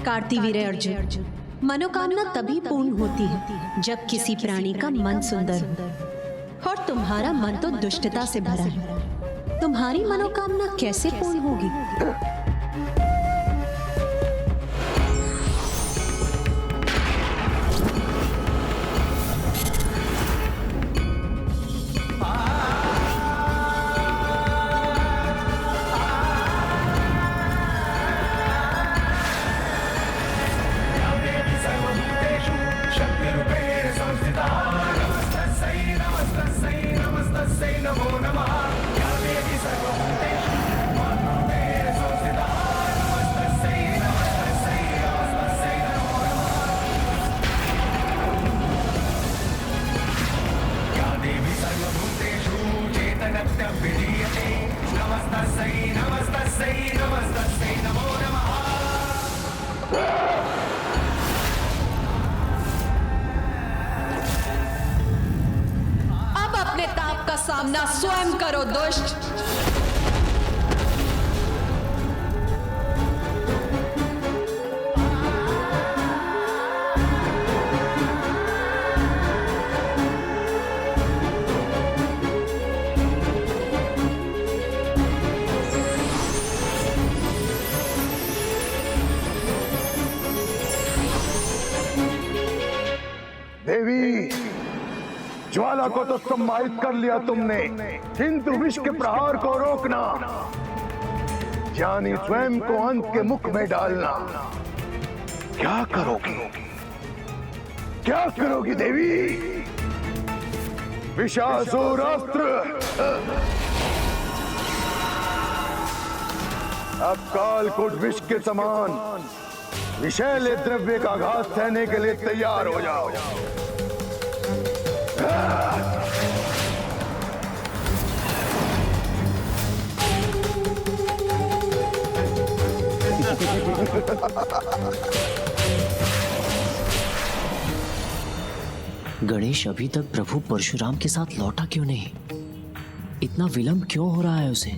कार्तिवीर अर्जुन, मनोकामना तभी पूर्ण होती है जब किसी प्राणी का मन सुंदर हो, और तुम्हारा मन तो दुष्टता से भरा है। तुम्हारी मनोकामना कैसे पूर्ण होगी? अब अपने ताप का सामना स्वयं करो दुष्ट। देवी, ज्वाला को तो सम्मानित कर लिया तुमने, किंतु विष के प्रहार को रोकना, यानी स्वयं को अंत के मुख में डालना, क्या करोगी? क्या करोगी देवी? विषासुर अस्त्र अब कालकूट विष के समान विषैले द्रव्य का घात सहने के लिए तैयार हो जाओ। गणेश अभी तक प्रभु परशुराम के साथ लौटा क्यों नहीं? इतना विलंब क्यों हो रहा है उसे?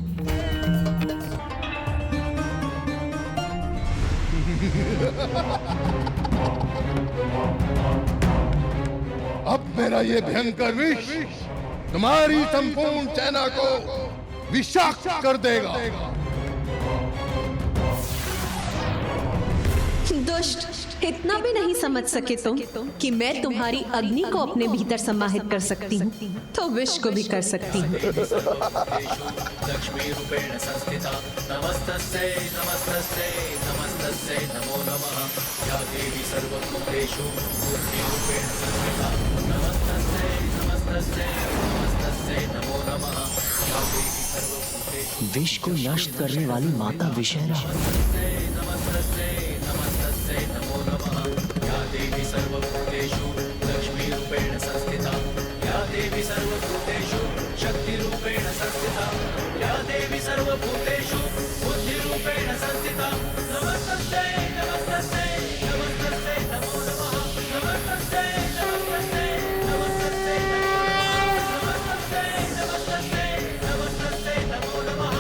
अब मेरा ये भयंकर विष तुम्हारी संपूर्ण सेना को विषाक्त कर देगा। दुष्ट, इतना भी नहीं समझ सके तुम कि मैं तुम्हारी अग्नि को अपने भीतर समाहित कर सकती हूँ, तो विष को भी कर सकती हूँ। लक्ष्मी रूपेण संस्थिता नमस्तस्यै नमस्तस्यै नमस्तस्यै नमो नमः। या देवी सर्वभूतेषु मूर्ति रूपेण संस्थिता नमस्तस्यै नमस्तस्यै नमस्तस्यै नमो नमः। या देवी सर्वभूतेषु विष को नष्ट करने वाली माता विषैरा। नमस्तस्यै नमस्तस्यै नमो नमः। या देवी सर्वभूतेषु लक्ष्मी रूपेण संस्थिता या देवी सर्वभूतेषु शक्ति रूपेण संस्थिता या देवी सर्वभूतेषु बुद्धि रूपेण संस्थिता नमस्तस्यै नमस्तस्यै नमस्तस्यै नमो नमः। नमस्तस्यै नमस्तस्यै नमस्तस्यै नमस्तस्यै नमस्तस्यै नमस्तस्यै नमो नमः।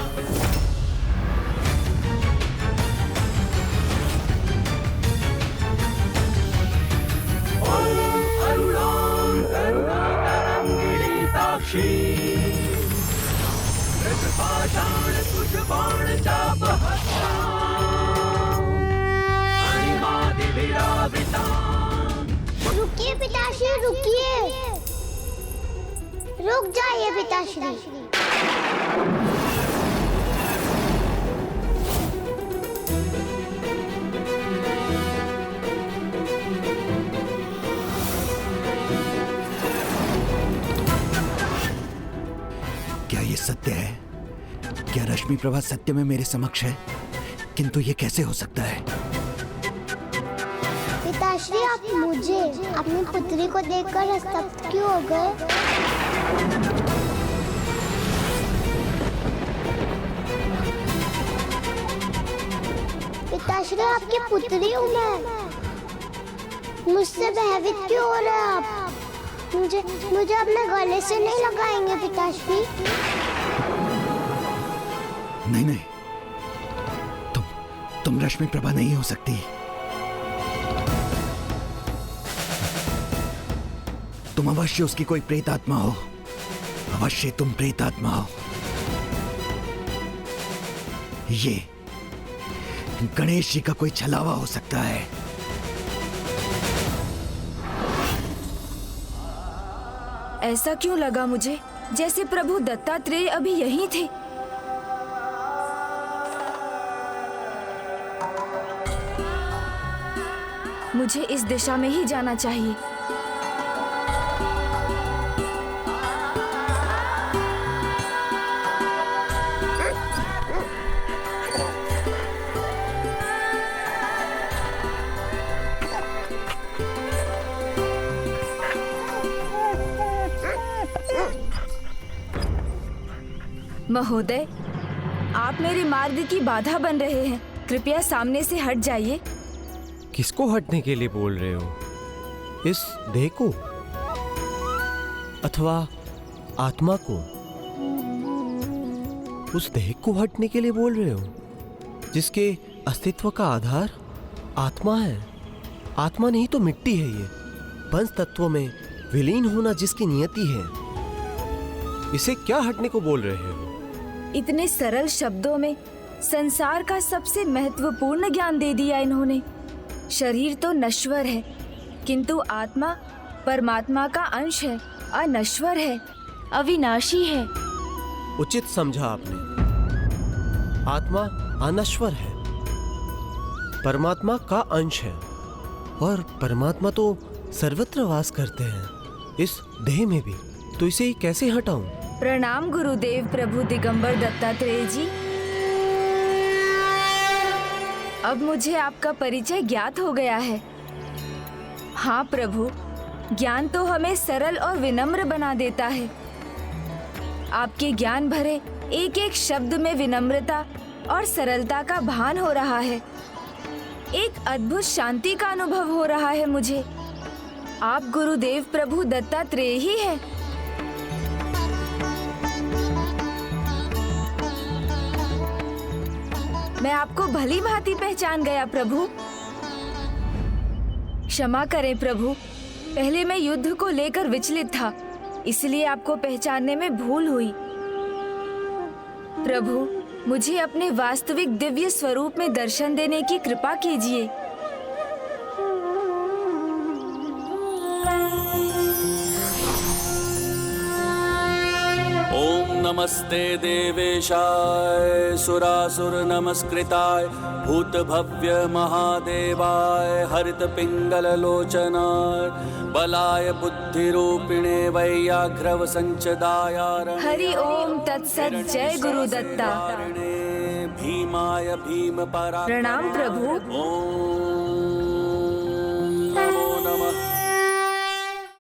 रुकिए पिताश्री, रुकिए, रुक जाइए पिताश्री। क्या ये सत्य है? क्या रश्मि प्रभा सत्य में मेरे समक्ष है? किंतु ये कैसे हो सकता है? पिताश्री, आप मुझे अपनी पुत्री को देखकर स्तब्ध क्यों हो गए? पिताश्री, आपकी पुत्री हूँ मैं, मुझसे भयभीत क्यों हो रहे हैं आप? मुझे अपने गले से नहीं लगाएंगे पिताश्री? नहीं नहीं, तुम रश्मि प्रभा नहीं हो सकती। तुम अवश्य उसकी कोई प्रेत आत्मा हो। अवश्य तुम प्रेत आत्मा हो। ये गणेश जी का कोई छलावा हो सकता है। ऐसा क्यों लगा मुझे जैसे प्रभु दत्तात्रेय अभी यहीं थे। मुझे इस दिशा में ही जाना चाहिए। महोदय, आप मेरे मार्ग की बाधा बन रहे हैं। कृपया सामने से हट जाइए। किसको हटने के लिए बोल रहे हो? इस देह को अथवा आत्मा को? उस देह को हटने के लिए बोल रहे हो जिसके अस्तित्व का आधार आत्मा है। आत्मा नहीं तो मिट्टी है। ये पंच तत्वों में विलीन होना जिसकी नियति है, इसे क्या हटने को बोल रहे हो? इतने सरल शब्दों में संसार का सबसे महत्वपूर्ण ज्ञान दे दिया इन्होंने। शरीर तो नश्वर है, किंतु आत्मा परमात्मा का अंश है, अनश्वर है, अविनाशी है। उचित समझा आपने। आत्मा अनश्वर है, परमात्मा का अंश है, और परमात्मा तो सर्वत्र वास करते हैं, इस देह में भी। तो इसे कैसे हटाऊं? प्रणाम गुरुदेव प्रभु दिगंबर दत्तात्रेय जी। अब मुझे आपका परिचय ज्ञात हो गया है। हाँ प्रभु, ज्ञान तो हमें सरल और विनम्र बना देता है। आपके ज्ञान भरे एक एक शब्द में विनम्रता और सरलता का भान हो रहा है। एक अद्भुत शांति का अनुभव हो रहा है मुझे। आप गुरुदेव प्रभु दत्तात्रेय ही हैं। मैं आपको भली भांति पहचान गया प्रभु। क्षमा करें प्रभु, पहले मैं युद्ध को लेकर विचलित था, इसलिए आपको पहचानने में भूल हुई। प्रभु, मुझे अपने वास्तविक दिव्य स्वरूप में दर्शन देने की कृपा कीजिए। ओम नमस्ते देवेशाय सुरासुर नमस्कृताय भूत भव्य महादेवाय हरित पिंगल लोचनाय बलाय बुद्धिरूपिणे वैयाघ्रव संचदाय हरि ओम तत्सत। जय गुरु दत्ता। भीमाय भीम परा। प्रणाम प्रभु। ओम नमो नमः।